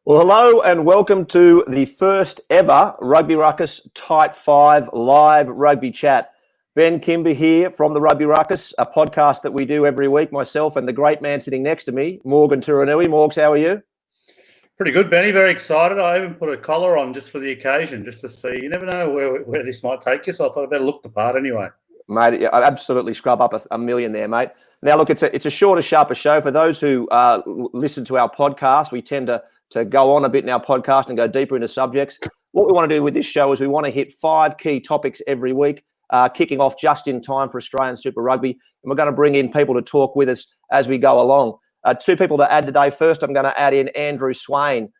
Well, hello and welcome to the first ever Rugby Ruckus Type 5 live rugby chat. Ben Kimber here from the Rugby Ruckus, a podcast that we do every week, myself and the great man sitting next to me, Morgan Turinui. Morgs, how are you? Pretty good, Benny. Very excited. I even put a collar on just for the occasion, just to see. You never know where this might take you, so I thought I'd better look the part anyway. Mate, I'd absolutely scrub up a million there, mate. Now, look, it's a shorter, sharper show. For those who listen to our podcast, we tend to go on a bit in our podcast and go deeper into subjects. What we want to do with this show is we want to hit 5 key topics every week, kicking off just in time for Australian Super Rugby. And we're going to bring in people to talk with us as we go along. 2 people to add today. First, I'm going to add in Andrew Swaine,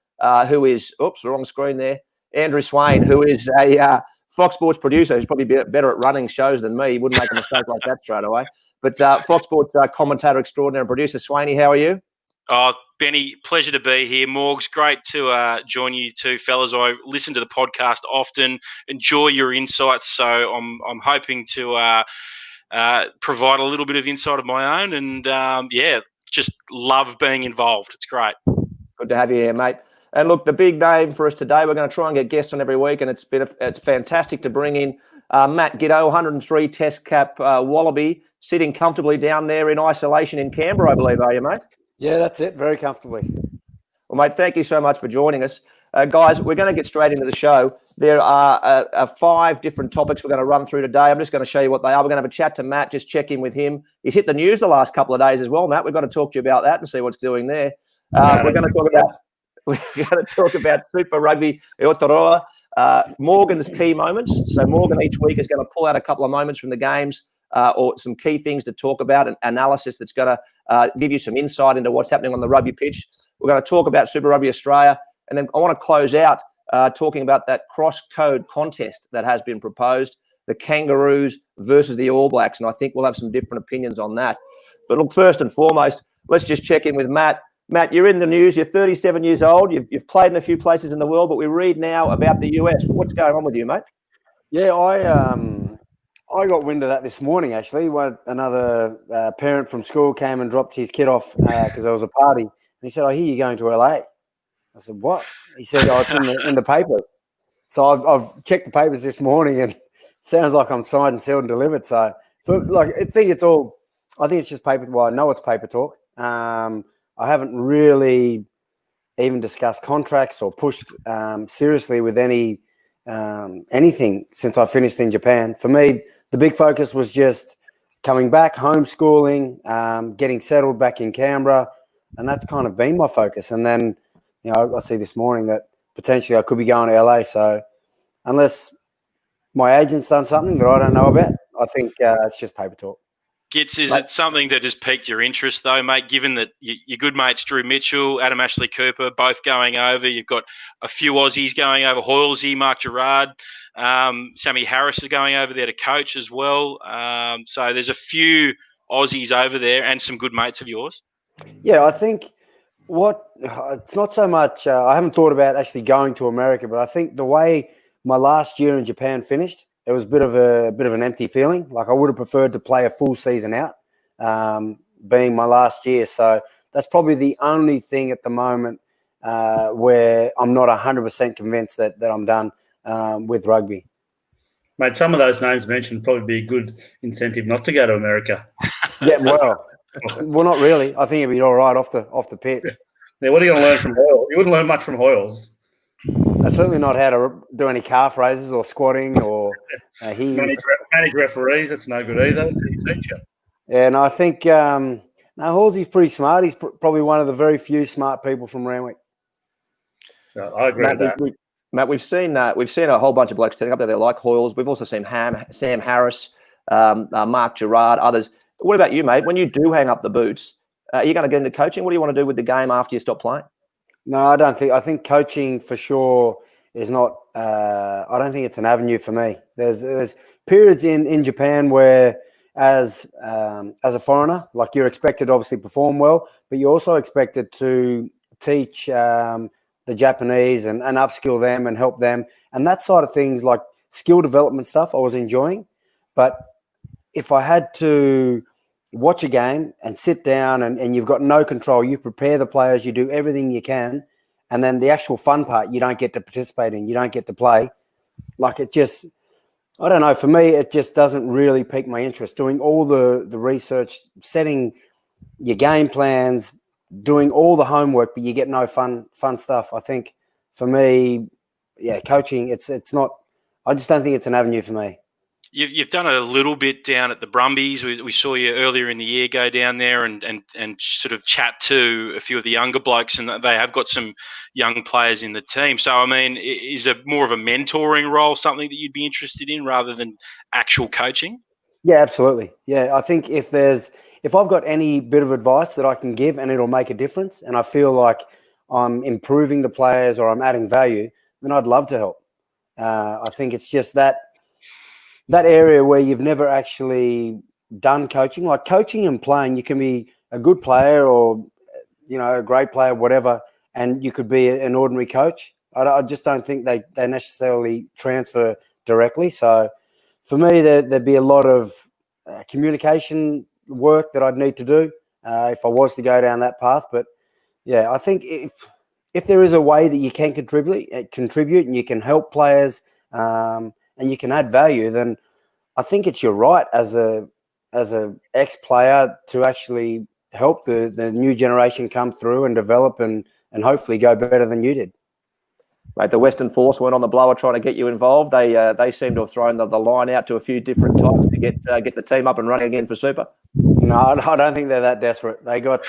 who is, wrong screen there. Andrew Swaine, who is a Fox Sports producer. He's probably better at running shows than me. He wouldn't make a mistake like that straight away. But Fox Sports commentator extraordinary and producer. Swainey, how are you? Oh, Benny, pleasure to be here. Morgs, great to join you two fellas. I listen to the podcast often, enjoy your insights. So I'm hoping to provide a little bit of insight of my own, and just love being involved. It's great. Good to have you here, mate. And look, the big name for us today, we're going to try and get guests on every week, and it's fantastic to bring in Matt Giteau, 103 Test cap Wallaby, sitting comfortably down there in isolation in Canberra, I believe, are you, mate? Yeah, that's it. Very comfortably. Well, mate, thank you so much for joining us. Guys, we're going to get straight into the show. There are 5 different topics we're going to run through today. I'm just going to show you what they are. We're going to have a chat to Matt, just check in with him. He's hit the news the last couple of days as well, Matt. We've got to talk to you about that and see what's doing there. We're going to talk about Super Rugby Aotearoa, Morgan's key moments. So Morgan each week is going to pull out a couple of moments from the games or some key things to talk about, and analysis that's going to give you some insight into what's happening on the rugby pitch. We're going to talk about Super Rugby Australia, and then I want to close out talking about that cross-code contest that has been proposed, the Kangaroos versus the All Blacks, and I think we'll have some different opinions on that. But look, first and foremost, let's just check in with Matt. Matt, you're in the news. You're 37 years old. You've played in a few places in the world, but we read now about the US. What's going on with you, mate? Yeah, I got wind of that this morning, actually. Another parent from school came and dropped his kid off because there was a party. And he said, I hear you're going to LA. I said, what? He said, it's in the paper. So I've checked the papers this morning, and it sounds like I'm signed and sealed and delivered. So I think it's just paper. Well, I know it's paper talk. I haven't really even discussed contracts or pushed seriously with anything since I finished in Japan. For me, the big focus was just coming back, homeschooling, getting settled back in Canberra, and that's kind of been my focus. And then, I see this morning that potentially I could be going to LA. So unless my agent's done something that I don't know about, I think it's just paper talk. Gits, is it something that has piqued your interest, though, mate, given that your good mates Drew Mitchell, Adam Ashley Cooper, both going over? You've got a few Aussies going over, Hoylesy, Mark Gerard, Sammy Harris is going over there to coach as well. So there's a few Aussies over there and some good mates of yours. Yeah, I think it's not so much I haven't thought about actually going to America, but I think the way my last year in Japan finished, it was a bit of an empty feeling. Like I would have preferred to play a full season out, being my last year. So that's probably the only thing at the moment where I'm not 100% convinced that I'm done with rugby. Mate, some of those names mentioned probably be a good incentive not to go to America. Yeah, well, not really. I think it'd be all right off the pitch. Yeah, what are you going to learn from Hoyle? You wouldn't learn much from Hoyles. Certainly not how to do any calf raises or squatting or manage referees. That's no good either. It's a teacher. Yeah, and I think Halsey's pretty smart. He's probably one of the very few smart people from Randwick. I agree with that. Matt, we've seen a whole bunch of blokes turning up there like Hoyles. We've also seen Sam Harris, Mark Gerard, others. What about you, mate? When you do hang up the boots, are you going to get into coaching? What do you want to do with the game after you stop playing? No, I don't think. I think coaching for sure is not. I don't think it's an avenue for me. There's periods in Japan where, as a foreigner, like you're expected to obviously perform well, but you're also expected to teach the Japanese and upskill them and help them, and that side of things, like skill development stuff, I was enjoying. But if I had to watch a game and sit down and you've got no control, you prepare the players, you do everything you can, and then the actual fun part you don't get to participate in, you don't get to play. Like it just, I don't know, for me, it just doesn't really pique my interest. Doing all the research, setting your game plans, doing all the homework, but you get no fun stuff. I think for me, yeah, coaching, it's not, I just don't think it's an avenue for me. You've done a little bit down at the Brumbies. We saw you earlier in the year go down there and sort of chat to a few of the younger blokes, and they have got some young players in the team. So, I mean, is it more of a mentoring role something that you'd be interested in rather than actual coaching? Yeah, absolutely. Yeah, I think if I've got any bit of advice that I can give and it'll make a difference, and I feel like I'm improving the players or I'm adding value, then I'd love to help. I think it's just that area where you've never actually done coaching. Like coaching and playing, you can be a good player or, a great player, whatever, and you could be an ordinary coach. I just don't think they necessarily transfer directly. So for me, there'd be a lot of communication work that I'd need to do if I was to go down that path. But yeah, I think if there is a way that you can contribute and you can help players and you can add value, then I think it's your right as a ex-player to actually help the new generation come through and develop and hopefully go better than you did. Mate, the Western Force weren't on the blower trying to get you involved. They seem to have thrown the line out to a few different times to get the team up and running again for Super. No, I don't think they're that desperate. They got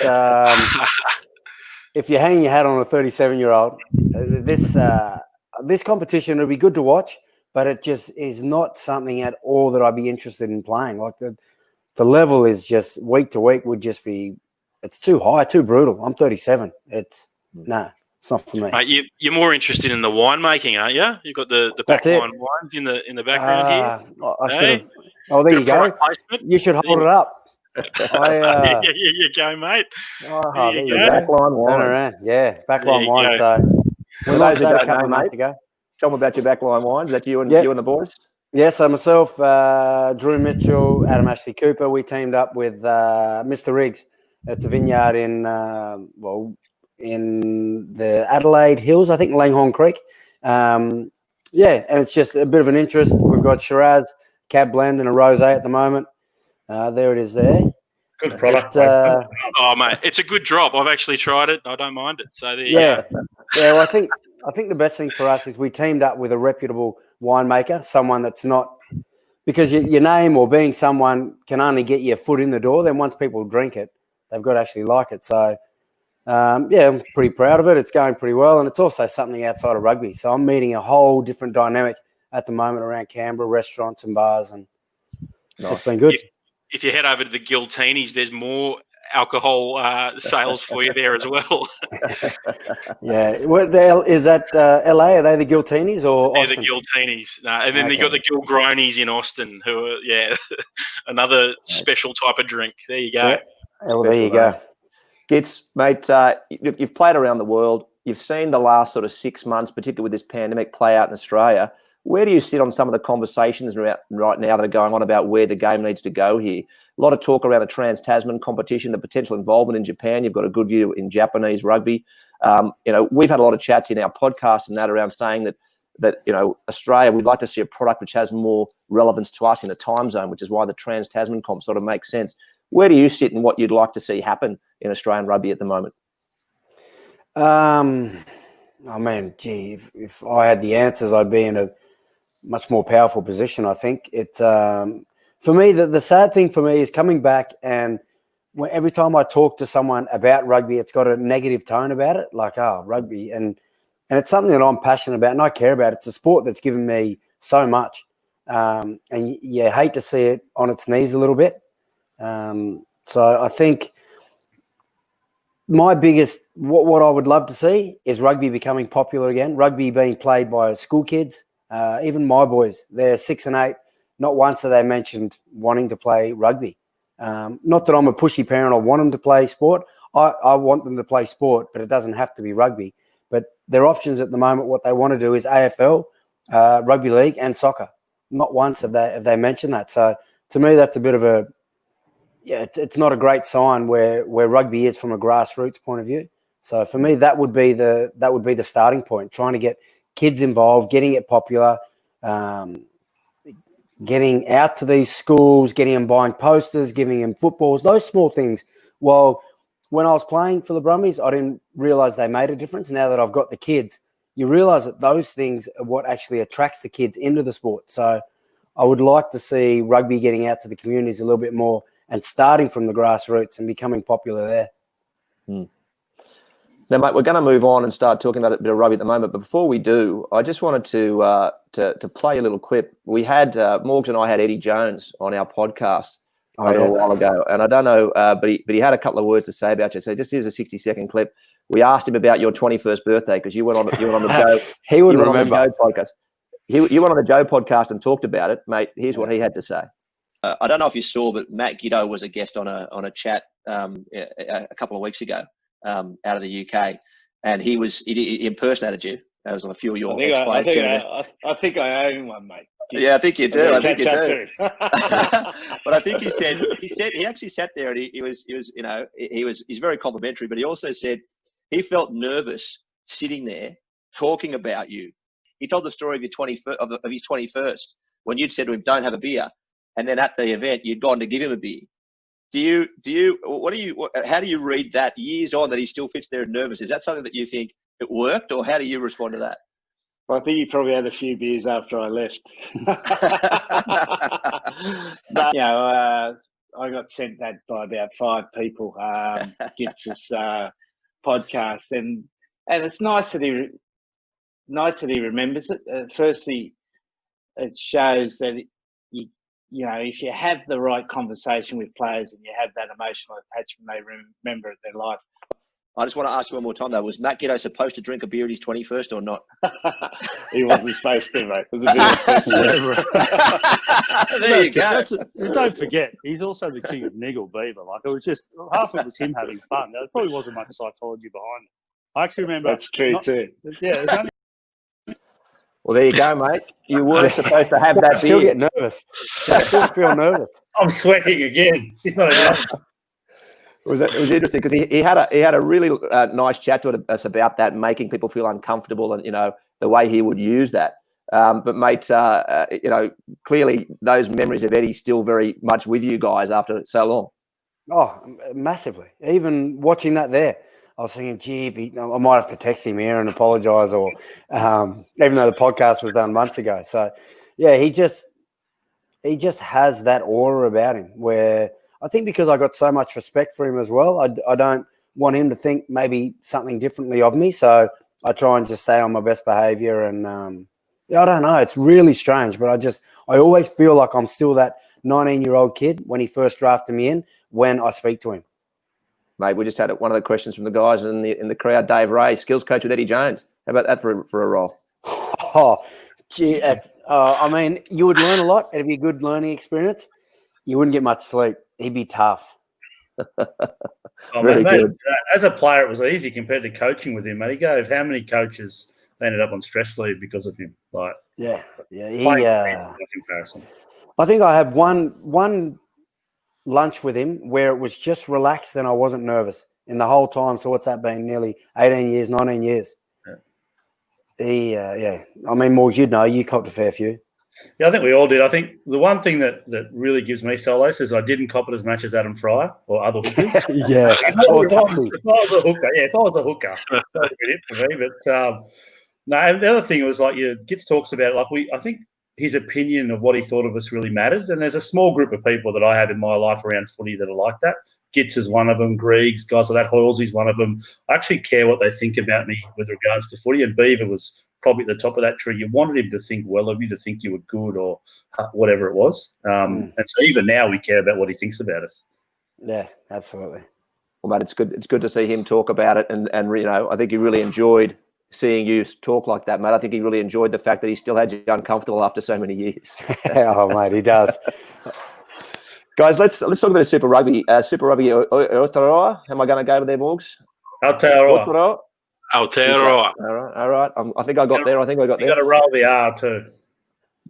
if you're hanging your hat on a 37-year-old, this competition would be good to watch, but it just is not something at all that I'd be interested in playing. Like the level is just week to week would just be, it's too high, too brutal. I'm 37. It's not for me. Mate, you're more interested in the winemaking, aren't you? You've got the backline wines in the background here. I should have. Oh, there you go. You should hold it up. You go, mate. There you go. Backline wines. Yeah, backline wine. So we launched that a couple of months ago. Tell me about your backline wines. Is that you and the boys? Yeah, so myself, Drew Mitchell, Adam Ashley Cooper, we teamed up with Mr. Riggs. It's a vineyard in the Adelaide Hills, I think, Langhorne Creek. And it's just a bit of an interest. We've got Shiraz, Cab Blend, and a Rosé at the moment. There it is there. Good product. Oh, mate, it's a good drop. I've actually tried it. I don't mind it. So there you go. Yeah, well, I think the best thing for us is we teamed up with a reputable winemaker, someone that's not, because your name or being someone can only get your foot in the door. Then once people drink it, they've got to actually like it. So, I'm pretty proud of it. It's going pretty well. And it's also something outside of rugby. So I'm meeting a whole different dynamic at the moment around Canberra, restaurants and bars. And it's been good. If you head over to the Giltinis, there's more alcohol sales for you there as well. Yeah. Is that LA? Are they the Giltinis or They're Austin? the Giltinis. No, and then you got the Gilgronis in Austin, who are, another special type of drink. There you go. Yeah. Well, there you go. Gits, mate, you've played around the world. You've seen the last sort of 6 months, particularly with this pandemic, play out in Australia. Where do you sit on some of the conversations right now that are going on about where the game needs to go here? A lot of talk around a Trans-Tasman competition, the potential involvement in Japan. You've got a good view in Japanese rugby. We've had a lot of chats in our podcast and that around saying that Australia, we'd like to see a product which has more relevance to us in a time zone, which is why the Trans-Tasman comp sort of makes sense. Where do you sit and what you'd like to see happen in Australian rugby at the moment? If I had the answers, I'd be in a much more powerful position. I think for me, the sad thing for me is coming back, and every time I talk to someone about rugby, it's got a negative tone about it, like, rugby. And it's something that I'm passionate about and I care about. It's a sport that's given me so much. And you hate to see it on its knees a little bit. So I think my biggest, what I would love to see is rugby becoming popular again, rugby being played by school kids. Even my boys, they're 6 and 8. Not once have they mentioned wanting to play rugby. Not that I'm a pushy parent. I want them to play sport. I want them to play sport, but it doesn't have to be rugby. But their options at the moment, what they want to do is AFL, rugby league and soccer. Not once have they mentioned that. So to me, that's a bit of a it's not a great sign where rugby is from a grassroots point of view. So for me, that would be the starting point. Trying to get kids involved, getting it popular, getting out to these schools, getting them buying posters, giving them footballs, those small things. Well, when I was playing for the Brumbies, I didn't realise they made a difference. Now that I've got the kids, you realise that those things are what actually attracts the kids into the sport. So I would like to see rugby getting out to the communities a little bit more and starting from the grassroots and becoming popular there. Now, mate, we're going to move on and start talking about a bit of rugby at the moment. But before we do, I just wanted to play a little clip. We had Morgs and I had Eddie Jones on our podcast a little while ago, and I don't know, but he had a couple of words to say about you. So just here's a 60-second clip. We asked him about your 21st birthday because you went on the Joe. He would remember. On the Joe podcast. You went on the Joe podcast and talked about it, mate. Here's what he had to say. I don't know if you saw, but Matt Giteau was a guest on a chat a couple of weeks ago. Out of the UK, and he impersonated you as a few of your ex-players. I think I own one, mate. Yeah, I think you do. I think you do. But I think he actually sat there and he's very complimentary, but he also said he felt nervous sitting there talking about you. He told the story of his 21st when you'd said to him, "Don't have a beer," and then at the event you'd gone to give him a beer. How do you read that years on that he still sits there and nervous? Is that something that you think it worked, or how do you respond to that? Well, I think he probably had a few beers after I left. But, I got sent that by about 5 people. Gits' podcast, and it's nice that he remembers it. Firstly, it shows that if you have the right conversation with players and you have that emotional attachment, they remember it their life. I just want to ask you one more time, though. Was Matt Giteau supposed to drink a beer at his 21st or not? He wasn't supposed to, mate. It was a bit of There you go. Don't forget, he's also the king of niggle beaver. Like, it was just, half of it was him having fun. There probably wasn't much psychology behind it. I actually remember. That's true, too. Yeah, it was only. Well, there you go, mate. You weren't supposed to have that beer. I still get nervous. I still feel nervous. I'm sweating again. He's not enough. It was interesting because he had a really nice chat to us about that, making people feel uncomfortable, and the way he would use that. But mate, clearly those memories of Eddie still very much with you guys after so long. Oh, massively. Even watching that there, I was thinking, gee, I might have to text him here and apologise, or even though the podcast was done months ago. So, yeah, he just has that aura about him where I think because I got so much respect for him as well, I don't want him to think maybe something differently of me. So I try and just stay on my best behaviour. And, I don't know. It's really strange, but I always feel like I'm still that 19-year-old kid when he first drafted me in when I speak to him. Mate, we just had one of the questions from the guys in the crowd. Dave Ray, skills coach with Eddie Jones. How about that for a role? Oh, gee, I mean, you would learn a lot. It'd be a good learning experience. You wouldn't get much sleep. He'd be tough. Really good. As a player, it was easy compared to coaching with him. Mate, he gave how many coaches they ended up on stress leave because of him? Like, yeah. Comparison. I think I had one lunch with him where it was just relaxed and I wasn't nervous in the whole time. So what's that been? Nearly 18 years, 19 years. Yeah. I mean, Morgs, you'd know. You copped a fair few. Yeah, I think we all did. I think the one thing that really gives me solace is I didn't cop it as much as Adam Fry or other hookers. Yeah. If I was a hooker, that would have been it for me. But no, the other thing was like Gitz talks about I think his opinion of what he thought of us really mattered. And there's a small group of people that I have in my life around footy that are like that. Gitz is one of them. Griggs, guys like that. Hoylesy's one of them. I actually care what they think about me with regards to footy. And Beaver was probably at the top of that tree. You wanted him to think well of you, to think you were good or whatever it was. And so even now we care about what he thinks about us. Yeah, absolutely. Well, mate, it's good. It's good to see him talk about it. And I think he really enjoyed seeing you talk like that, mate. I think he really enjoyed the fact that he still had you uncomfortable after so many years. Oh, mate, he does. Guys, let's talk about Super Rugby. Super Rugby Aotearoa. Am I going to go to their Morgs? Aotearoa. Aotearoa. All right. I think I got there. You got to roll the R too.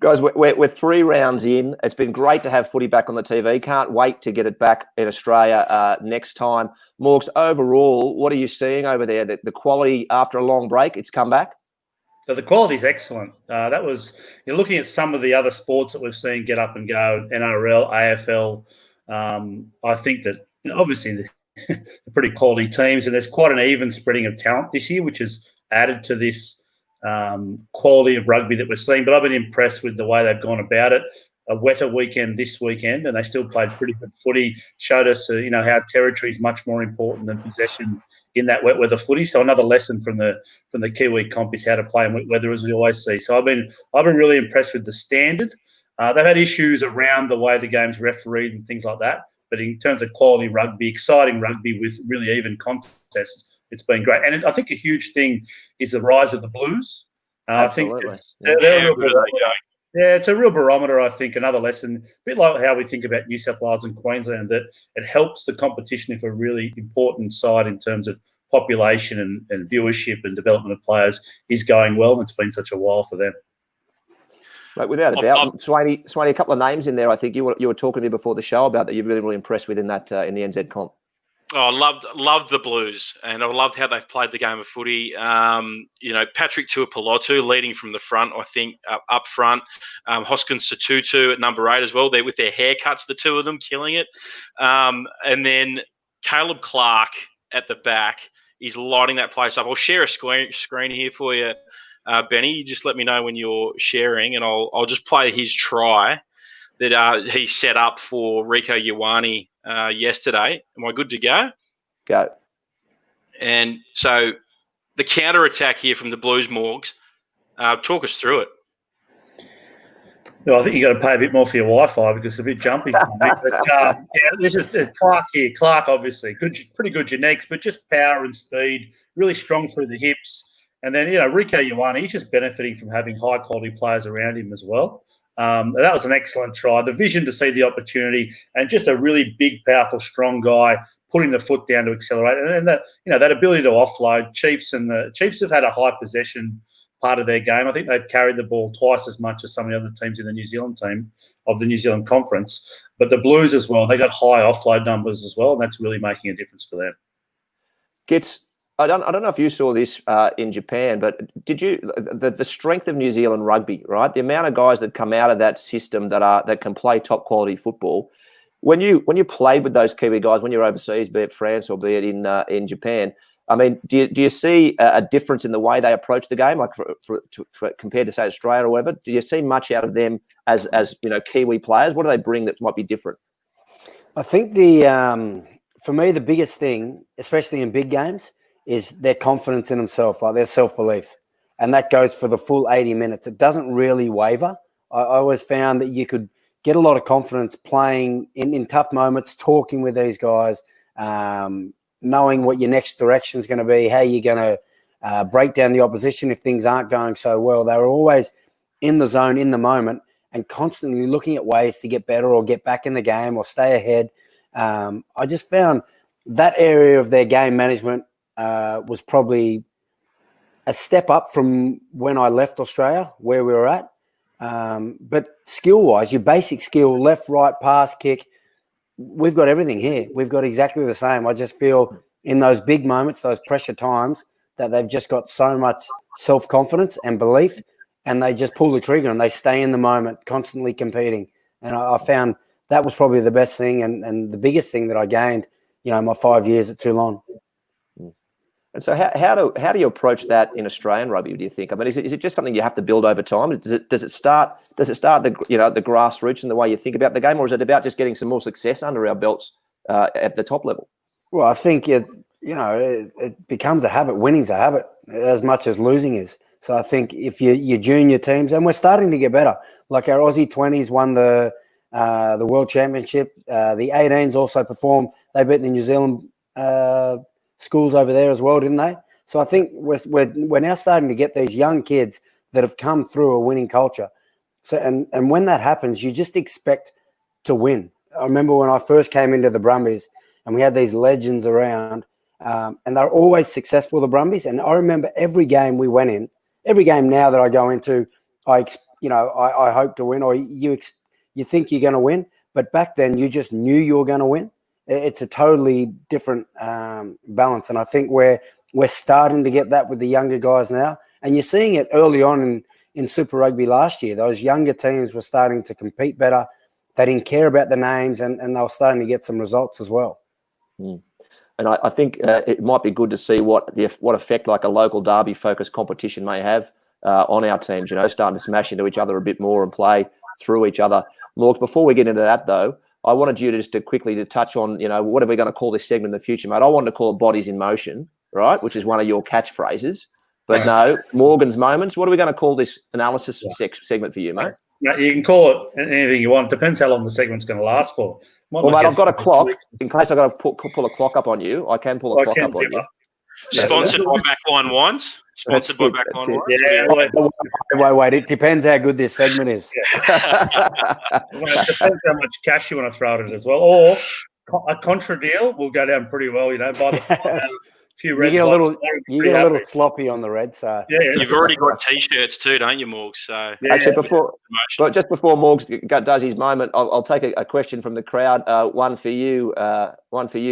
Guys, we're 3 rounds in. It's been great to have footy back on the TV. Can't wait to get it back in Australia next time. Morgs, overall, what are you seeing over there? The quality after a long break, it's come back? So the quality is excellent. That was, you're looking at some of the other sports that we've seen get up and go, NRL, AFL. I think that obviously they're pretty quality teams, and there's quite an even spreading of talent this year, which has added to this quality of rugby that we're seeing. But I've been impressed with the way they've gone about it. A wetter weekend this weekend, and they still played pretty good footy. Showed us, how territory is much more important than possession in that wet weather footy. So another lesson from the Kiwi comp is how to play in wet weather, as we always see. So I've been really impressed with the standard. They've had issues around the way the game's refereed and things like that. But in terms of quality rugby, exciting rugby with really even contests, it's been great. And I think a huge thing is the rise of the Blues. I think they're a real it's a real barometer, I think, another lesson, a bit like how we think about New South Wales and Queensland, that it helps the competition if a really important side in terms of population and viewership and development of players is going well, and it's been such a while for them. Right, without a doubt. Swaine, a couple of names in there I think you were talking to me before the show about that you're really, really impressed with in that in the NZ comp. Oh, I loved the Blues, and I loved how they've played the game of footy. Patrick Tuipulotu leading from the front, I think, up front. Hoskins Satutu at number 8 as well. They're with their haircuts, the two of them, killing it. And then Caleb Clark at the back is lighting that place up. I'll share a screen here for you, Benny. You just let me know when you're sharing, and I'll just play his try that he set up for Rico Ioane yesterday. Am I good to go? Go. And so the counter attack here from the Blues, Morgs. Talk us through it. Well, I think you got to pay a bit more for your Wi-Fi because it's a bit jumpy. But, this is Clark here. Clark, obviously, pretty good genetics, but just power and speed, really strong through the hips. And then, Rico Ioane, he's just benefiting from having high-quality players around him as well. That was an excellent try. The vision to see the opportunity, and just a really big, powerful, strong guy putting the foot down to accelerate, and that ability to offload. Chiefs have had a high possession part of their game. I think they've carried the ball twice as much as some of the other teams in the New Zealand team of the New Zealand Conference. But the Blues as well, they got high offload numbers as well, and that's really making a difference for them. I don't know if you saw this in Japan, but did you the strength of New Zealand rugby, right? The amount of guys that come out of that system that can play top quality football. When you played with those Kiwi guys, when you're overseas, be it France or be it in Japan, I mean, do you see a difference in the way they approach the game, like for compared to say Australia or whatever? Do you see much out of them as Kiwi players? What do they bring that might be different? I think for me the biggest thing, especially in big games, is their confidence in themselves, like their self-belief. And that goes for the full 80 minutes. It doesn't really waver. I always found that you could get a lot of confidence playing in tough moments, talking with these guys, knowing what your next direction is going to be, how you're going to break down the opposition if things aren't going so well. They were always in the zone, in the moment, and constantly looking at ways to get better or get back in the game or stay ahead. I just found that area of their game management was probably a step up from when I left Australia, where we were at. But skill-wise, your basic skill, left, right, pass, kick, we've got everything here. We've got exactly the same. I just feel in those big moments, those pressure times, that they've just got so much self-confidence and belief, and they just pull the trigger and they stay in the moment, constantly competing. And I found that was probably the best thing and the biggest thing that I gained, my 5 years at Toulon. And so how do you approach that in Australian rugby, do you think? I mean, is it just something you have to build over time? Does it start the grassroots and the way you think about the game, or is it about just getting some more success under our belts at the top level? Well, I think it becomes a habit. Winning's a habit as much as losing is. So I think if your junior teams, and we're starting to get better, like our Aussie 20s won the World Championship. The 18s also performed. They beat the New Zealand schools over there as well, didn't they? So I think we're now starting to get these young kids that have come through a winning culture. So and when that happens, you just expect to win. I remember when I first came into the Brumbies and we had these legends around, and they're always successful, the Brumbies. And I remember every game we went in, every game now that I go into, I I hope to win, or you think you're going to win, but back then you just knew you were going to win. It's a totally different balance, and I think we're starting to get that with the younger guys now, and you're seeing it early on in Super Rugby last year. Those younger teams were starting to compete better. They didn't care about the names, and they were starting to get some results as well. Mm. And I think it might be good to see what effect like a local derby-focused competition may have on our teams, starting to smash into each other a bit more and play through each other. Morgs, before we get into that, though, I wanted you to quickly touch on, what are we going to call this segment in the future, mate? I wanted to call it Bodies in Motion, right, which is one of your catchphrases. But no, Morgan's Moments. What are we going to call this analysis segment for you, mate? You can call it anything you want. Depends how long the segment's going to last for. Well, mate, I've got a clock. In case I've got to pull a clock up on you, I can pull a clock up on you. Sponsored by Backline Wines. Sponsored by Backline Wines. Yeah, wait. It depends how good this segment is. It depends how much cash you want to throw at it as well. Or a contra deal will go down pretty well, by the few red. You get a little sloppy on the red side. Yeah, you've already got T-shirts too, don't you, Morgs? So actually, just before Morgs does his moment, I'll take a question from the crowd. One for you,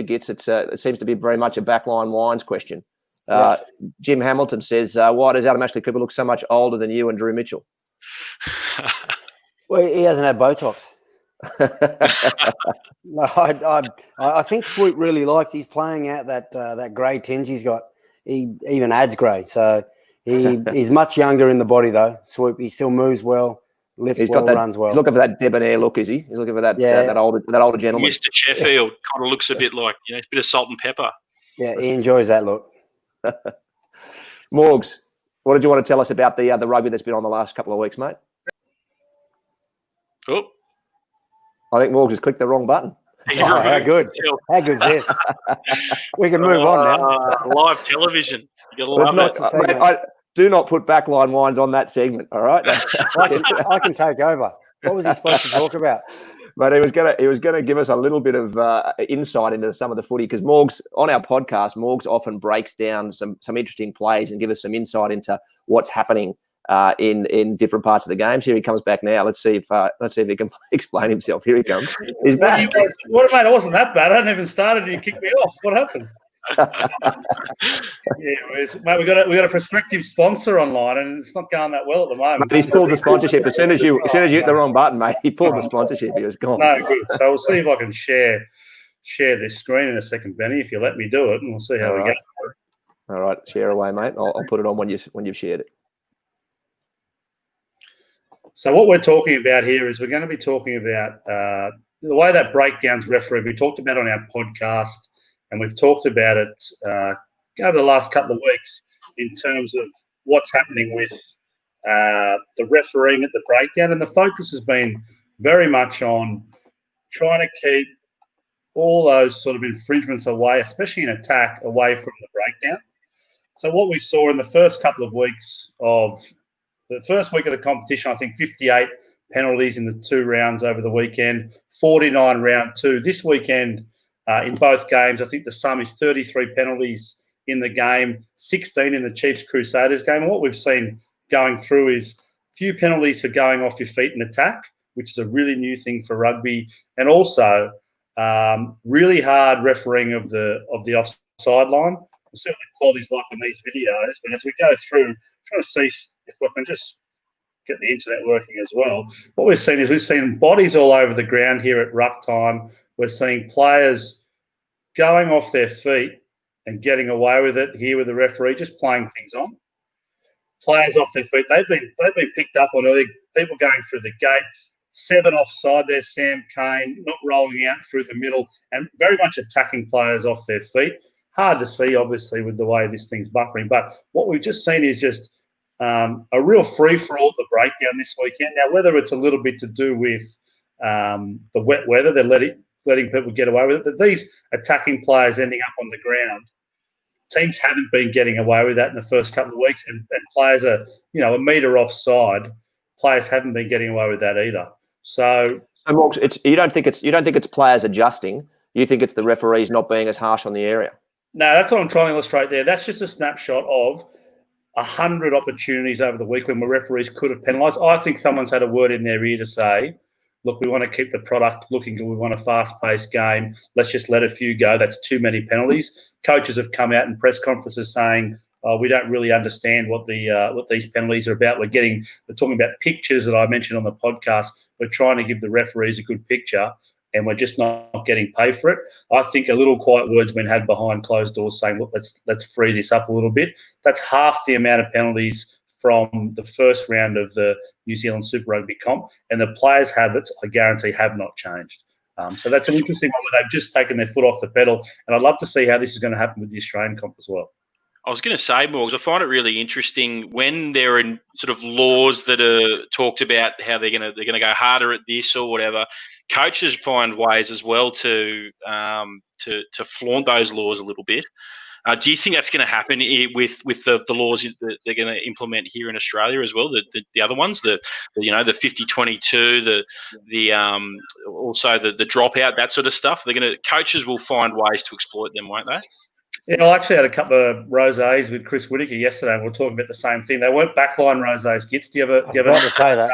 Gits. It seems to be very much a Backline Wines question. Jim Hamilton says, "Why does Adam Ashley Cooper look so much older than you and Drew Mitchell?" Well, he hasn't had Botox. No, I think Swoop really likes. He's playing out that grey tinge he's got. He even adds grey, so he's much younger in the body though. Swoop, he still moves well, lifts well, runs well. He's looking for that debonair look, is he? He's looking for that older gentleman. Mr. Sheffield kind of looks a bit like a bit of salt and pepper. Yeah, he enjoys that look. Morgs, what did you want to tell us about the rugby that's been on the last couple of weeks, mate? Oh. I think Morgs has clicked the wrong button. How good? How good's this? We can move on now. Live television. You gotta love it. Mate, do not put Backline Wines on that segment, all right? I can take over. What was he supposed to talk about? But he was gonna give us a little bit of insight into some of the footy, because Morgs, on our podcast, Morgs often breaks down some interesting plays and give us some insight into what's happening in different parts of the games. Here he comes back now. Let's see if he can explain himself. Here he comes. He's back. What, mate? It wasn't that bad. I hadn't even started and you kicked me off. What happened? Mate, we got a prospective sponsor online, and it's not going that well at the moment. Mate, he's pulled the sponsorship as soon as you hit the wrong button, mate. He pulled the sponsorship. He was gone. No, good. So we'll see if I can share this screen in a second, Benny, if you let me do it, and we'll see how we go. All right, share away, mate. I'll put it on when you've shared it. So what we're talking about here is we're going to be talking about the way that breakdowns referee. We talked about on our podcast, and we've talked about it over the last couple of weeks in terms of what's happening with the refereeing at the breakdown. And the focus has been very much on trying to keep all those sort of infringements away, especially in attack, away from the breakdown. So what we saw in the first couple of weeks of the first week of the competition, I think 58 penalties in the 2 rounds over the weekend, 49 round 2. This weekend, in both games, I think the sum is 33 penalties in the game, 16 in the Chiefs Crusaders game. And what we've seen going through is a few penalties for going off your feet in attack, which is a really new thing for rugby, and also really hard refereeing of the offside line. We'll see what the quality's like in these videos, but as we go through, trying to see if I can just get the internet working as well. What we've seen bodies all over the ground here at ruck time. We're seeing players going off their feet and getting away with it here with the referee, just playing things on. Players off their feet, they've been picked up on early, people going through the gate. 7 offside there, Sam Cane, not rolling out through the middle, and very much attacking players off their feet. Hard to see, obviously, with the way this thing's buffering. But what we've just seen is just a real free-for-all at the breakdown this weekend. Now, whether it's a little bit to do with the wet weather, they're letting people get away with it, but these attacking players ending up on the ground, teams haven't been getting away with that in the first couple of weeks, and players are, a metre offside. Players haven't been getting away with that either. So Morgs, you don't think it's players adjusting. You think it's the referees not being as harsh on the area. No, that's what I'm trying to illustrate there. That's just a snapshot of 100 opportunities over the week when the referees could have penalised. I think someone's had a word in their ear to say, look, we want to keep the product looking good. We want a fast-paced game. Let's just let a few go. That's too many penalties. Coaches have come out in press conferences saying, we don't really understand what these penalties are about. We're talking about pictures that I mentioned on the podcast. We're trying to give the referees a good picture, and we're just not getting paid for it. I think a little quiet word's been had behind closed doors saying, look, let's free this up a little bit. That's half the amount of penalties from the first round of the New Zealand Super Rugby comp, and the players' habits, I guarantee, have not changed. So that's an interesting one where they've just taken their foot off the pedal, and I'd love to see how this is going to happen with the Australian comp as well. I was going to say, Morgs, I find it really interesting when there are sort of laws that are talked about how they're going to go harder at this or whatever. Coaches find ways as well to flaunt those laws a little bit. Do you think that's going to happen with the laws that they're going to implement here in Australia as well? The other ones, the 50-22, also the dropout, that sort of stuff. Coaches will find ways to exploit them, won't they? Yeah, I actually had a couple of rosés with Chris Whittaker yesterday, and we were talking about the same thing. They weren't backline rosés, Gits. Do you have to say that?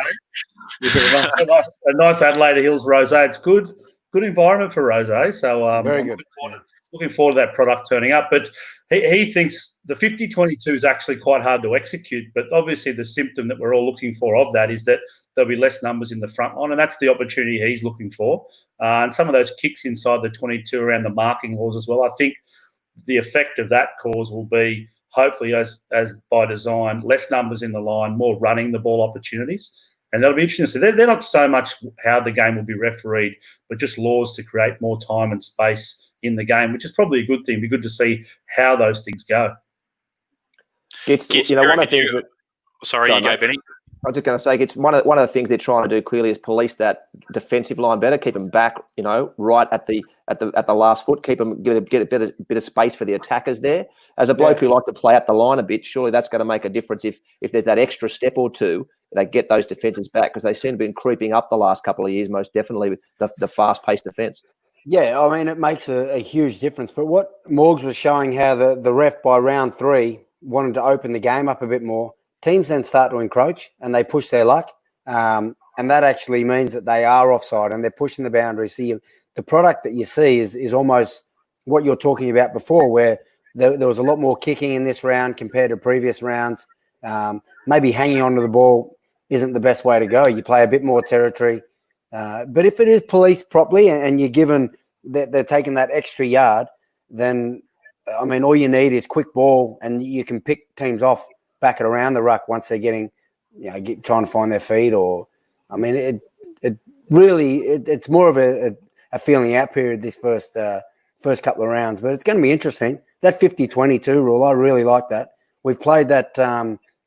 A nice Adelaide Hills rosé. It's good environment for rosé. So very good. Looking forward to that product turning up. But he thinks the 50-22 is actually quite hard to execute. But obviously the symptom that we're all looking for of that is that there'll be less numbers in the front line, and that's the opportunity he's looking for. And some of those kicks inside the 22 around the marking laws as well, I think the effect of that cause will be, hopefully, as by design, less numbers in the line, more running the ball opportunities. And that'll be interesting. So they're not so much how the game will be refereed, but just laws to create more time and space in the game, which is probably a good thing. It'd be good to see how those things go. One of the things Sorry, you go, Benny. I was just going to say, it's one of the things they're trying to do clearly is police that defensive line better, keep them back, right at the last foot, keep them get a bit of space for the attackers there. As a bloke who like to play up the line a bit, surely that's going to make a difference if there's that extra step or two, they get those defences back, because they seem to have been creeping up the last couple of years, most definitely with the fast-paced defence. Yeah, I mean, it makes a huge difference. But what Morgs was showing, how the ref by round 3 wanted to open the game up a bit more. Teams then start to encroach and they push their luck. And that actually means that they are offside and they're pushing the boundaries. So the product that you see is almost what you're talking about before, where there was a lot more kicking in this round compared to previous rounds. Maybe hanging onto the ball isn't the best way to go. You play a bit more territory. But if it is policed properly and you're given that they're taking that extra yard, then, I mean, all you need is quick ball and you can pick teams off back it around the ruck once they're getting, trying to find their feet. Or, I mean, it really it's more of a feeling out period this first couple of rounds. But it's going to be interesting. That 50-22 rule, I really like that. We've played that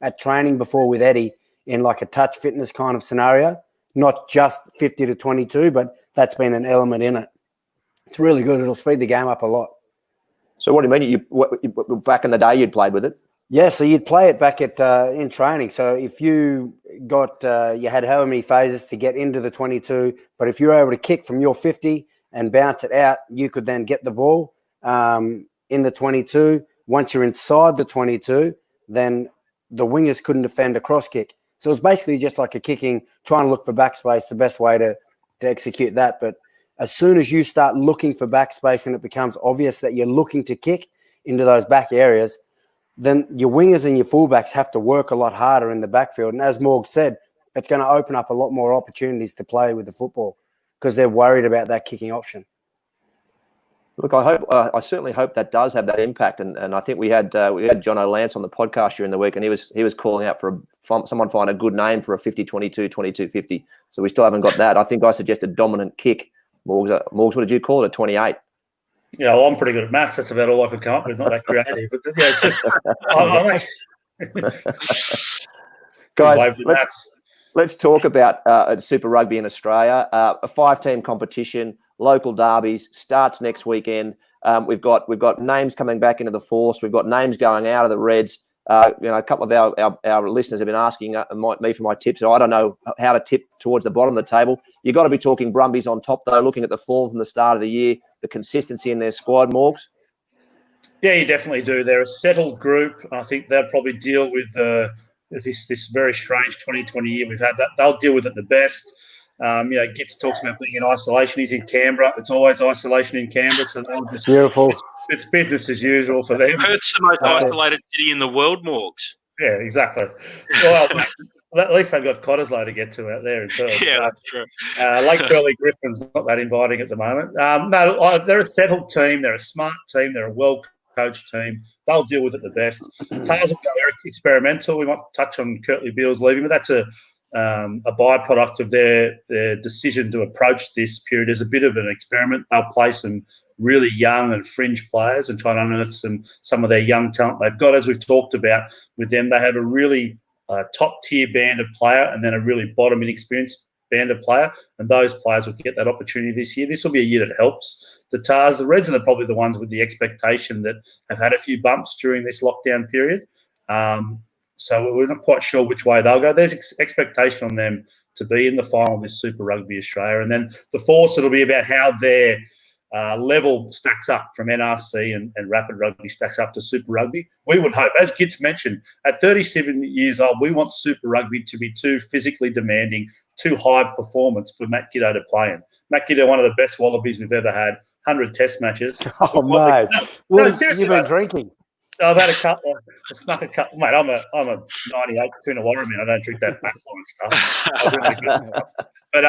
at training before with Eddie in like a touch fitness kind of scenario, not just 50-22, but that's been an element in it. It's really good. It'll speed the game up a lot. So what do you mean? Back in the day, you'd played with it? Yeah, so you'd play it back at in training. So if you got you had however many phases to get into the 22, but if you were able to kick from your 50 and bounce it out, you could then get the ball in the 22. Once you're inside the 22, then the wingers couldn't defend a cross kick. So it was basically just like a kicking, trying to look for backspace, the best way to execute that. But as soon as you start looking for backspace and it becomes obvious that you're looking to kick into those back areas, then your wingers and your fullbacks have to work a lot harder in the backfield. And as Morg said, it's going to open up a lot more opportunities to play with the football because they're worried about that kicking option. Look, I certainly hope that does have that impact. And I think we had John O'Lance on the podcast during the week, and he was calling out for someone find a good name for a 50-22, 22-50. So we still haven't got that. I think I suggested dominant kick. Morgs, what did you call it? 28. Yeah, well, I'm pretty good at maths. That's about all I could come up with. Not that creative, but yeah, it's just. Guys, let's talk about Super Rugby in Australia. A 5-team competition, local derbies, starts next weekend. We've got names coming back into the force. We've got names going out of the Reds. A couple of our listeners have been asking me for my tips. So I don't know how to tip towards the bottom of the table. You've got to be talking Brumbies on top, though, looking at the form from the start of the year, the consistency in their squad, Morgs. Yeah, you definitely do. They're a settled group. I think they'll probably deal with this very strange 2020 year we've had. That they'll deal with it the best. Gitz talks about being in isolation. He's in Canberra. It's always isolation in Canberra, so they'll just Beautiful. it's business as usual for them. Perth's the most isolated city in the world, Morgs. Yeah, exactly. Well, at least they've got Cottesloe to get to out there in Perth. Yeah, that's true. Lake Burley Griffin's not that inviting at the moment. They're a settled team. They're a smart team. They're a well-coached team. They'll deal with it the best. Tars will go experimental. We might touch on Kurtley Beale's leaving, but that's a byproduct of their decision to approach this period as a bit of an experiment. They'll play some really young and fringe players and try and unearth some of their young talent they've got. As we've talked about with them, they have a really top-tier band of player and then a really bottom inexperienced band of player, and those players will get that opportunity this year. This will be a year that helps the Tars. The Reds are probably the ones with the expectation that have had a few bumps during this lockdown period. So we're not quite sure which way they'll go. There's expectation on them to be in the final of this Super Rugby Australia. And then the Force, it'll be about how their level stacks up from NRC and Rapid Rugby stacks up to Super Rugby. We would hope, as Gitz mentioned, at 37 years old, we want Super Rugby to be too physically demanding, too high performance for Matt Giteau to play in. Matt Giteau, one of the best Wallabies we've ever had, 100 test matches. Oh, mate. What have you been drinking? I've had a couple. I snuck a couple. Mate, I'm a 98 Coonawarra man. I don't drink that backline stuff. But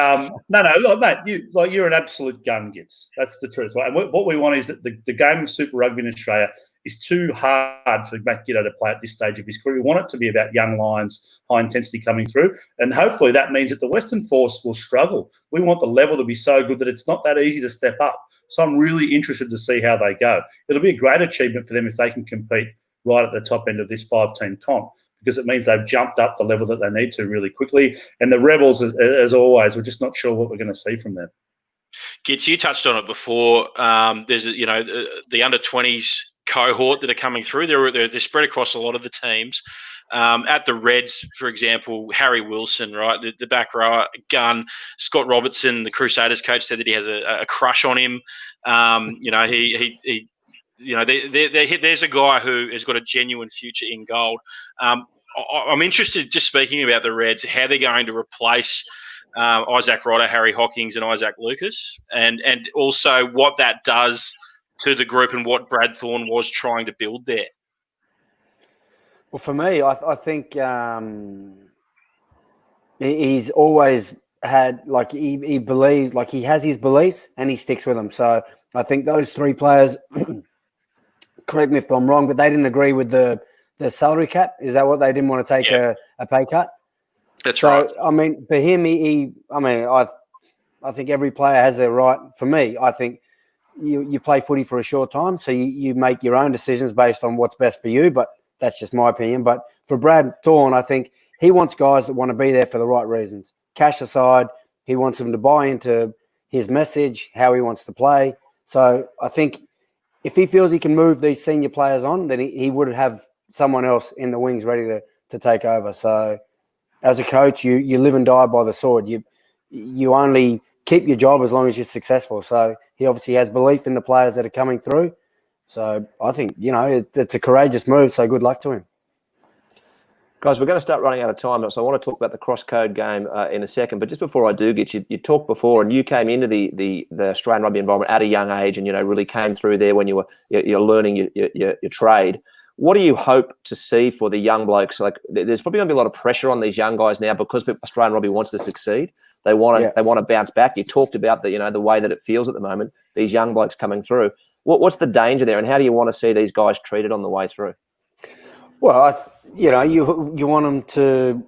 no, look, mate, you're an absolute gun, Gitz. That's the truth. Right? And what we want is that the game of Super Rugby in Australia is too hard for Matt Giteau to play at this stage of his career. We want it to be about young lions, high intensity coming through, and hopefully that means that the Western Force will struggle. We want the level to be so good that it's not that easy to step up. So I'm really interested to see how they go. It'll be a great achievement for them if they can compete right at the top end of this 5-team comp, because it means they've jumped up the level that they need to really quickly. And the Rebels, as always, we're just not sure what we're going to see from them. Gitz, you touched on it before. There's the under-20s cohort that are coming through. They're spread across a lot of the teams. At the Reds, for example, Harry Wilson, right, the back rower, gun. Scott Robertson, the Crusaders coach, said that he has a crush on him. There's a guy who has got a genuine future in gold. I'm interested, just speaking about the Reds, how they're going to replace Isaac Rodder, Harry Hockings, and Isaac Lucas, and also what that does to the group and what Brad Thorne was trying to build there. Well, for me, I think he's always had, like, he believes, like, he has his beliefs and he sticks with them. So I think those three players, correct me if I'm wrong, but they didn't agree with the salary cap. Is that what they didn't want to take a pay cut? That's right. I mean, for him, I think every player has a right. For me, I think you play footy for a short time, so you make your own decisions based on what's best for you, but that's just my opinion. But for Brad Thorne, I think he wants guys that want to be there for the right reasons. Cash aside, he wants them to buy into his message, how he wants to play. So I think if he feels he can move these senior players on, then he would have someone else in the wings ready to take over. So as a coach, you live and die by the sword. You only keep your job as long as you're successful. So he obviously has belief in the players that are coming through. So I think, it's a courageous move. So good luck to him. Guys, we're going to start running out of time, so I want to talk about the cross-code game in a second. But just before I do get you talked before, and you came into the Australian rugby environment at a young age, and really came through there when you're learning your trade. What do you hope to see for the young blokes? Like, there's probably going to be a lot of pressure on these young guys now because Australian rugby wants to succeed. They want to bounce back. You talked about the way that it feels at the moment. These young blokes coming through. What's the danger there, and how do you want to see these guys treated on the way through? Well, you want them to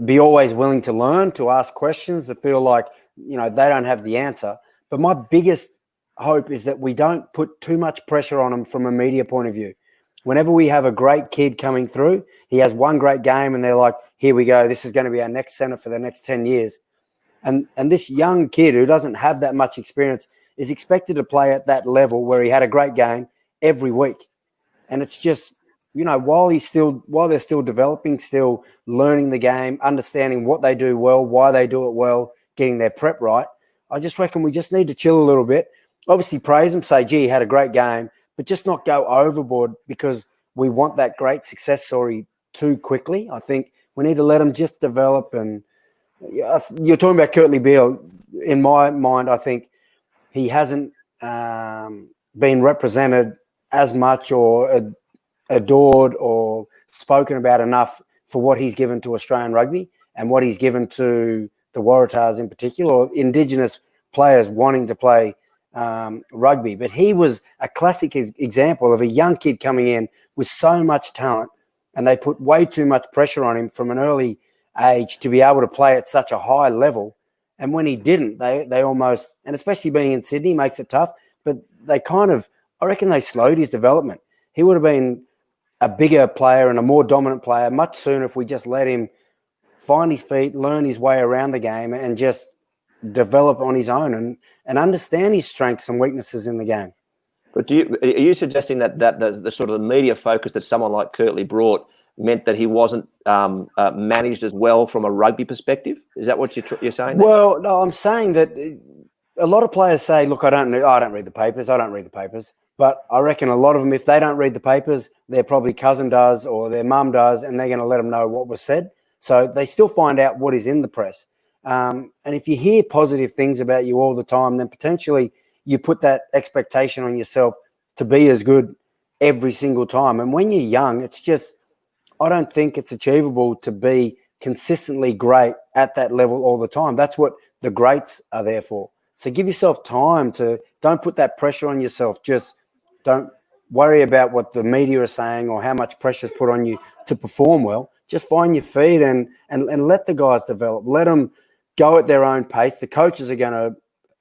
be always willing to learn, to ask questions, to feel like they don't have the answer. But my biggest hope is that we don't put too much pressure on them from a media point of view. Whenever we have a great kid coming through, he has one great game and they're like, here we go, this is going to be our next centre for the next 10 years. And this young kid who doesn't have that much experience is expected to play at that level where he had a great game every week. And it's just, while they're still developing, still learning the game, understanding what they do well, why they do it well, getting their prep right, I just reckon we just need to chill a little bit. Obviously praise them, say, gee, he had a great game, but just not go overboard because we want that great success story too quickly. I think we need to let them just develop. And you're talking about Curtly Beale. In my mind, I think he hasn't been represented as much or adored or spoken about enough for what he's given to Australian rugby and what he's given to the Waratahs in particular, or Indigenous players wanting to play rugby. But he was a classic example of a young kid coming in with so much talent, and they put way too much pressure on him from an early age to be able to play at such a high level. And when he didn't, they almost, and especially being in Sydney makes it tough, but they kind of, I reckon they slowed his development. He would have been a bigger player and a more dominant player much sooner if we just let him find his feet, learn his way around the game, and just develop on his own and understand his strengths and weaknesses in the game. But are you suggesting that the sort of the media focus that someone like Curtly brought meant that he wasn't managed as well from a rugby perspective? Is that what you're saying? Well, no, I'm saying that a lot of players say, look, I don't read the papers. But I reckon a lot of them, if they don't read the papers, their probably cousin does or their mum does, and they're going to let them know what was said. So they still find out what is in the press. And if you hear positive things about you all the time, then potentially you put that expectation on yourself to be as good every single time. And when you're young, it's just, I don't think it's achievable to be consistently great at that level all the time. That's what the greats are there for. So give yourself time don't put that pressure on yourself. Just don't worry about what the media are saying or how much pressure is put on you to perform well. Just find your feet and let the guys develop. Let them go at their own pace. The coaches are going to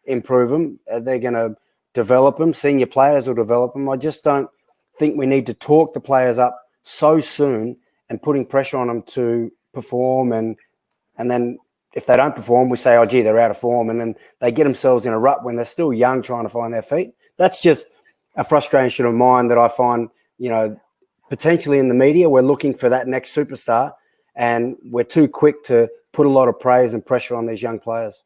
improve them. They're going to develop them. Senior players will develop them. I just don't think we need to talk the players up so soon and putting pressure on them to perform. And then if they don't perform, we say, oh, gee, they're out of form. And then they get themselves in a rut when they're still young trying to find their feet. That's just a frustration of mine that I find, potentially in the media, we're looking for that next superstar and we're too quick to put a lot of praise and pressure on these young players.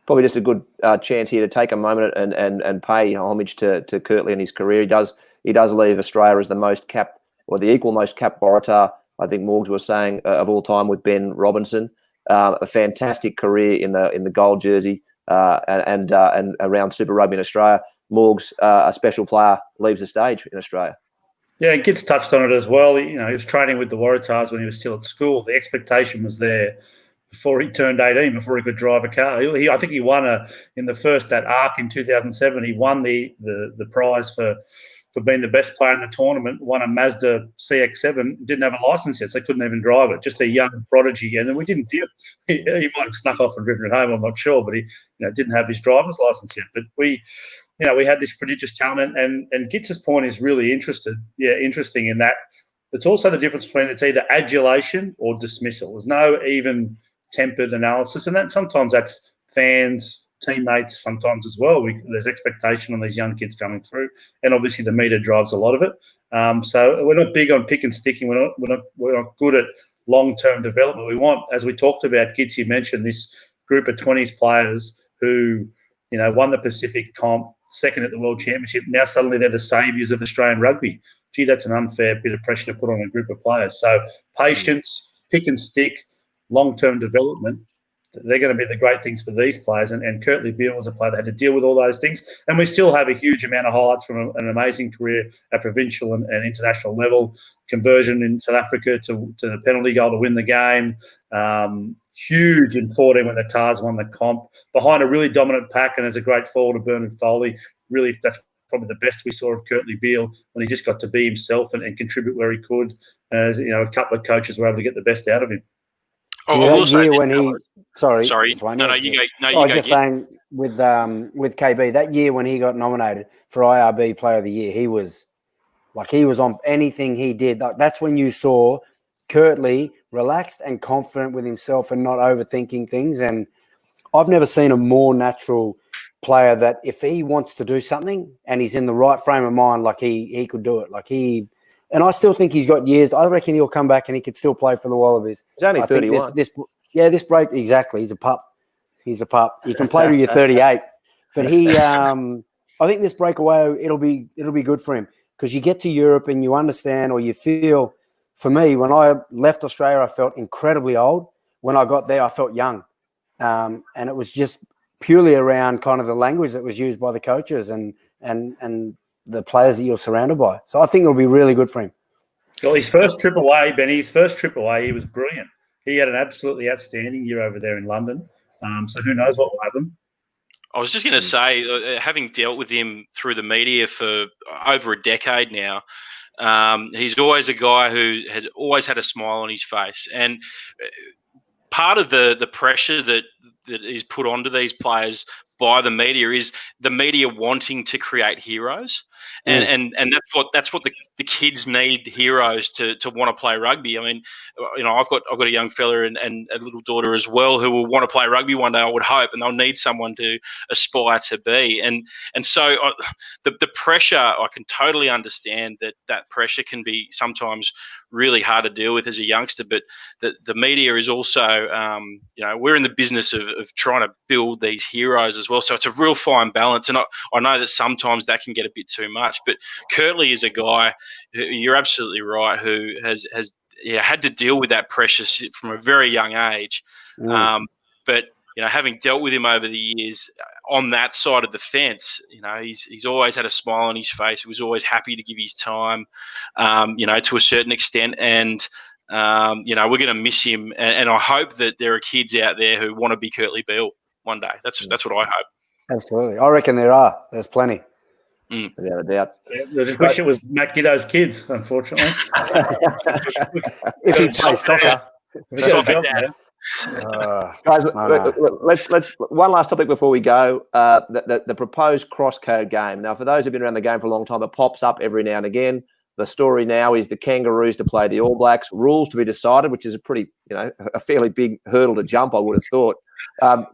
Probably just a good chance here to take a moment and pay homage to Curtly and his career. He does leave Australia as the most capped or the equal most capped Waratah, I think Morgs was saying, of all time with Ben Robinson. A fantastic career in the gold jersey and around Super Rugby in Australia. Morgs, a special player, leaves the stage in Australia. Yeah, Git's touched on it as well. He was training with the Waratahs when he was still at school. The expectation was there before he turned 18, before he could drive a car. I think he won in the first, that arc in 2007, he won the prize for being the best player in the tournament, won a Mazda CX-7, didn't have a license yet, so couldn't even drive it. Just a young prodigy. And then we didn't deal. He might have snuck off and driven it home, I'm not sure, but he didn't have his driver's license yet. But we had this prodigious talent, and Gitz's point is really interesting in that it's also the difference between it's either adulation or dismissal. There's no even tempered analysis, and sometimes that's fans, teammates sometimes as well. There's expectation on these young kids coming through, and obviously the media drives a lot of it. So we're not big on pick and sticking. We're not good at long-term development. We want, as we talked about, Gitz, you mentioned this group of 20s players who won the Pacific comp, second at the World Championship. Now suddenly they're the saviours of Australian rugby. Gee, that's an unfair bit of pressure to put on a group of players. So patience, pick and stick, long-term development, they're going to be the great things for these players. And Curtly Beale was a player that had to deal with all those things. And we still have a huge amount of highlights from an amazing career at provincial and international level. Conversion in South Africa to the penalty goal to win the game. Huge in 14 when the Tars won the comp. Behind a really dominant pack and as a great forward of Bernard Foley. Really, that's probably the best we saw of Curtly Beale when he just got to be himself and contribute where he could. As a couple of coaches were able to get the best out of him. Oh, that year when he, sorry. No, you go. No, you I go. was just saying with KB, that year when he got nominated for IRB Player of the Year, he was on anything he did. That's when you saw Curtly relaxed and confident with himself and not overthinking things. And I've never seen a more natural player that if he wants to do something and he's in the right frame of mind, he could do it. And I still think he's got years. I reckon he'll come back and he could still play for the Wallabies. He's only 31. This break, exactly. He's a pup. You can play till you're 38. But I think this breakaway, it'll be good for him because you get to Europe and you understand, or you feel. For me, when I left Australia, I felt incredibly old. When I got there, I felt young, and it was just purely around kind of the language that was used by the coaches and the players that you're surrounded by. So I think it'll be really good for him. Well, his first trip away, Benny, he was brilliant. He had an absolutely outstanding year over there in London. So who knows what will happen. I was just going to say, having dealt with him through the media for over a decade now, he's always a guy who has always had a smile on his face. And part of the pressure that is put onto these players by the media is the media wanting to create heroes. And that's what the kids need, heroes to want to play rugby. I mean, I've got a young fella and a little daughter as well who will want to play rugby one day, I would hope, and they'll need someone to aspire to be. And so the pressure, I can totally understand that pressure can be sometimes really hard to deal with as a youngster, but the media is also, we're in the business of trying to build these heroes as well. So it's a real fine balance. And I know that sometimes that can get a bit too much, but Kirtley is a guy who, you're absolutely right, who has had to deal with that pressure from a very young age. But having dealt with him over the years on that side of the fence, he's always had a smile on his face. He was always happy to give his time, to a certain extent. And we're going to miss him. And I hope that there are kids out there who want to be Kirtley Beale one day. That's what I hope. Absolutely. I reckon there are. There's plenty. Without a doubt. Yeah, I just wish it was Matt Giteau's kids, unfortunately. If he plays soccer. Guys, let's one last topic before we go. The proposed cross-code game. Now, for those who've been around the game for a long time, it pops up every now and again. The story now is the Kangaroos to play the All Blacks. Rules to be decided, which is a fairly big hurdle to jump, I would have thought.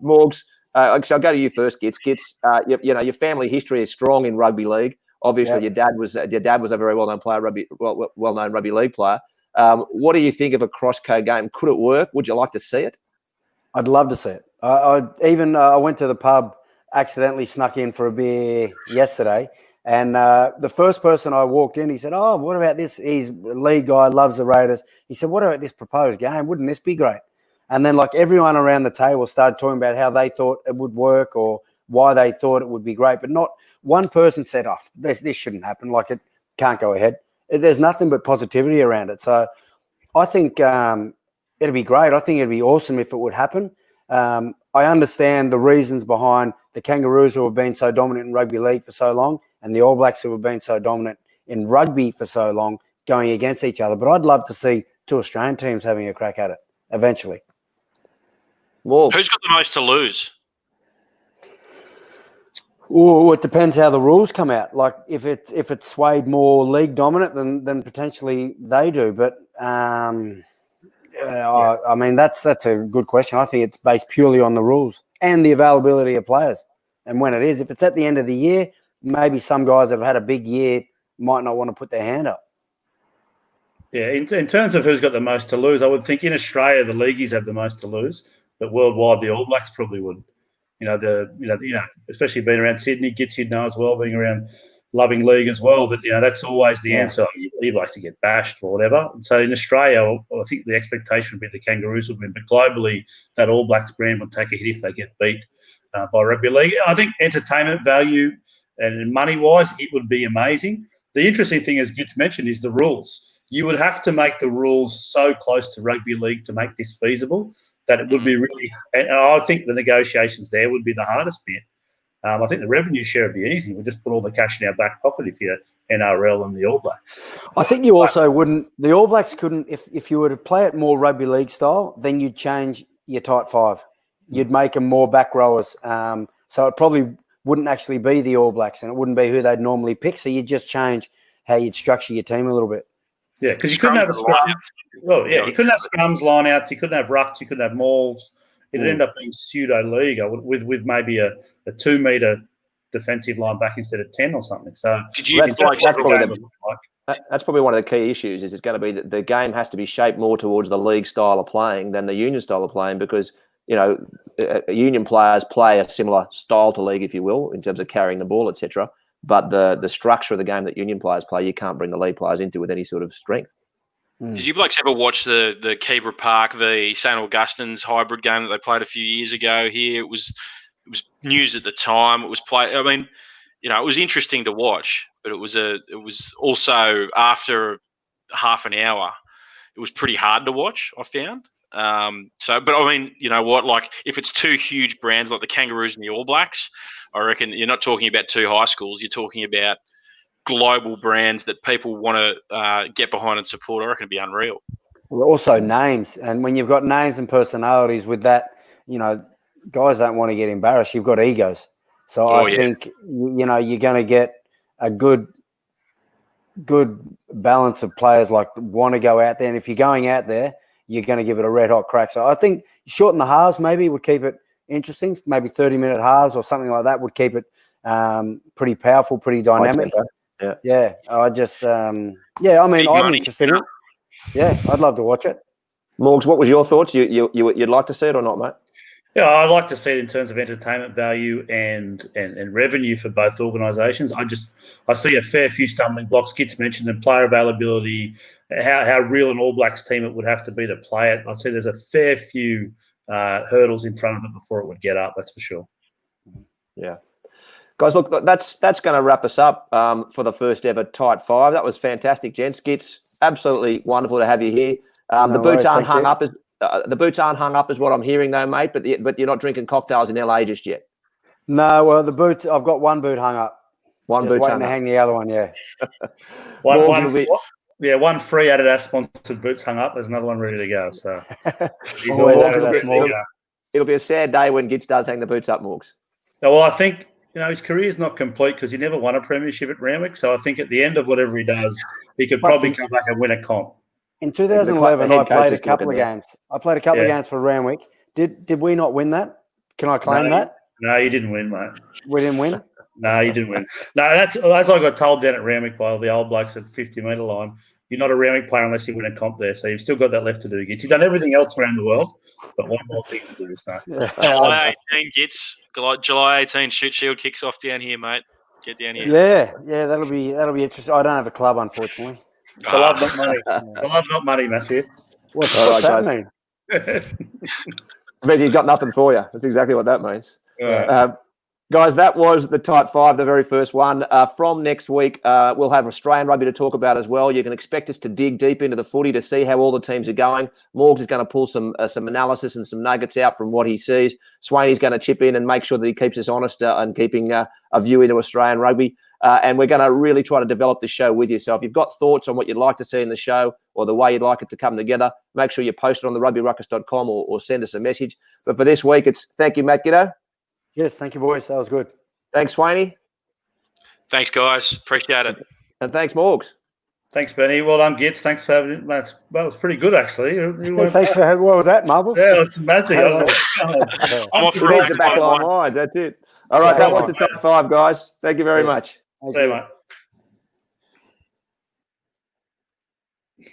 Morgs, so I'll go to you first, Gits. Gits, your family history is strong in rugby league. Obviously, your dad was a very well-known player, well-known rugby league player. What do you think of a cross-code game? Could it work? Would you like to see it? I'd love to see it. I went to the pub, accidentally snuck in for a beer yesterday, and the first person I walked in, he said, "Oh, what about this?" He's a league guy, loves the Raiders. He said, "What about this proposed game? Wouldn't this be great?" And then everyone around the table started talking about how they thought it would work or why they thought it would be great. But not one person said, "Oh, this shouldn't happen. It can't go ahead." There's nothing but positivity around it. So I think it'd be great. I think it'd be awesome if it would happen. I understand the reasons behind the Kangaroos who have been so dominant in rugby league for so long and the All Blacks who have been so dominant in rugby for so long going against each other. But I'd love to see two Australian teams having a crack at it eventually. Well, who's got the most to lose? Oh, it depends how the rules come out. If it's swayed more league dominant, then potentially they do. But I mean that's a good question. I think it's based purely on the rules and the availability of players. And when it is, if it's at the end of the year, maybe some guys that have had a big year might not want to put their hand up. Yeah, in terms of who's got the most to lose, I would think in Australia the leagueies have the most to lose, but worldwide the All Blacks probably would. Especially being around Sydney, Gits you'd know as well, being around loving league as well. But that's always the answer. You'd like to get bashed or whatever. And so in Australia, I think the expectation would be the Kangaroos would win, but globally that All Blacks brand would take a hit if they get beat by rugby league. I think entertainment value and money-wise, it would be amazing. The interesting thing, as Gits mentioned, is the rules. You would have to make the rules so close to rugby league to make this feasible that it would be really – and I think the negotiations there would be the hardest bit. I think the revenue share would be easy. We'll just put all the cash in our back pocket if you're NRL and the All Blacks. I think you also wouldn't – the All Blacks couldn't – if you were to play it more rugby league style, then you'd change your tight five. You'd make them more back rowers. So it probably wouldn't actually be the All Blacks and it wouldn't be who they'd normally pick. So you'd just change how you'd structure your team a little bit. Yeah, because you couldn't have a scrum. Well, yeah, you couldn't have scrums, lineouts. You couldn't have rucks. You couldn't have mauls. It'd end up being pseudo league with maybe a 2 metre defensive line back instead of 10 or something. So that's probably one of the key issues. Is it's going to be that the game has to be shaped more towards the league style of playing than the union style of playing because union players play a similar style to league, if you will, in terms of carrying the ball, etc. But the structure of the game that union players play, you can't bring the league players into with any sort of strength. Did you blokes ever watch the Kimber Park v St Augustine's hybrid game that they played a few years ago here? It was news at the time. It was played. I mean, it was interesting to watch, but it was also after half an hour, it was pretty hard to watch, I found. But I mean, you know what? Like, if it's two huge brands like the Kangaroos and the All Blacks, I reckon you're not talking about two high schools. You're talking about global brands that people want to get behind and support. I reckon it'd be unreal. Well, also names, and when you've got names and personalities with that, guys don't want to get embarrassed. You've got egos, so I think you're going to get a good balance of players like want to go out there, and if you're going out there, you're going to give it a red hot crack. So I think shorten the halves maybe would keep it interesting. Maybe 30-minute halves or something like that would keep it pretty powerful, pretty dynamic. Yeah. I just, I'm interested in it. Yeah, I'd love to watch it. Morgs, what was your thoughts? You'd like to see it or not, mate? Yeah, I'd like to see it in terms of entertainment value and revenue for both organisations. I see a fair few stumbling blocks. Gits mentioned and player availability, how real an All Blacks team it would have to be to play it. I'd say there's a fair few hurdles in front of it before it would get up. That's for sure. Yeah. Guys, look, that's going to wrap us up for the first ever Tight Five. That was fantastic, gents. Gits, absolutely wonderful to have you here. The boots aren't hung up. The boots aren't hung up, is what I'm hearing, though, mate. But you're not drinking cocktails in LA just yet. No, well, the boots. I've got one boot hung up. One just boot waiting to hang the other one. Yeah. one free Adidas sponsored boots hung up. There's another one ready to go. So it'll be a sad day when Gits does hang the boots up, Morgs. Well, I think his career's not complete because he never won a premiership at Randwick. So I think at the end of whatever he does, he could probably come back and win a comp. In 2011, I played a couple of games. I played a couple of games for Randwick. Did we not win that? Can I claim that? No, you didn't win, mate. We didn't win? No, you didn't win. No, that's I got told down at Randwick by the old blokes at 50-metre line. You're not a Randwick player unless you win a comp there. So you've still got that left to do, Gits. You've done everything else around the world, but one more thing to do. So. July 18, Gits. July 18, Shoot Shield kicks off down here, mate. Get down here. Yeah, that'll be interesting. I don't have a club, unfortunately. So love, not money. I love not money, Matthew. What's that mean? I bet you've got nothing for you. That's exactly what that means. Right. Guys, that was the Tight Five, the very first one. From next week, we'll have Australian rugby to talk about as well. You can expect us to dig deep into the footy to see how all the teams are going. Morgs is going to pull some analysis and some nuggets out from what he sees. Swaine's going to chip in and make sure that he keeps us honest and keeping a view into Australian rugby. And we're going to really try to develop this show with you. So if you've got thoughts on what you'd like to see in the show or the way you'd like it to come together, make sure you post it on the rugbyruckus.com or send us a message. But for this week, it's thank you, Matt Giteau. Yes, thank you, boys. That was good. Thanks, Swainey. Thanks, guys. Appreciate it. And thanks, Morgs. Thanks, Benny. Well done, Gits. Thanks for having it. That was pretty good, actually. Thanks for having. What was that, Marbles? Yeah, it's magic. I'm off for the back line lines. That's it. All right, that was the Top 5, guys. Thank you very much. See you, mate.